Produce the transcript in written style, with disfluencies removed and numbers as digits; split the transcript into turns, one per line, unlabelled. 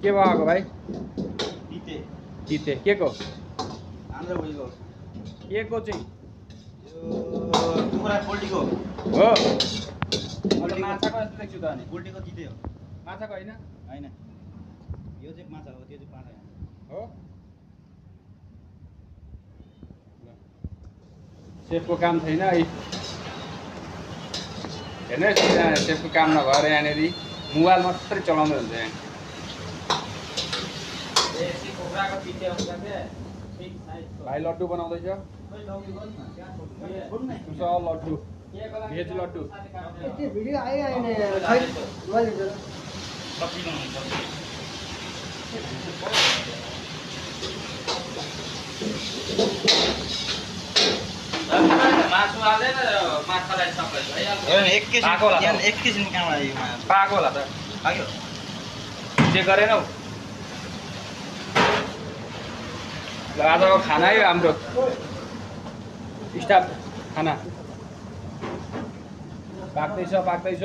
के भएको भाइ?
तिते
तिते के को?
आन्द्रा भइगयो।
के को चाहिँ?
यो कुखुरा पोल्ट्रीको
हो। अनि माछाको जस्तो देख्छु त अनि।
पोल्ट्रीको तिते हो।
माछाको हैन?
हैन। यो चाहिँ माछा हो, त्यो चाहिँ पाठा
हो। सेफको काम छैन है। हेर्नुहोस् सेफको काम नभएर यहाँनिर मोबाइल मात्रै चलाउँदै हुन्छ यहाँ। भाइ लड्डु बनाउँदैछ। लड्डु भेज लड्डु।
भिडियो आइरहेन खै मैले
मासु हाल्दैन माछालाई सबै
एक केजी काम आयो
पाएको होला त।
पाक्यो
जे गरेनौ। ल आजको खाना है हाम्रो स्टाफ खाना पाक्दैछ।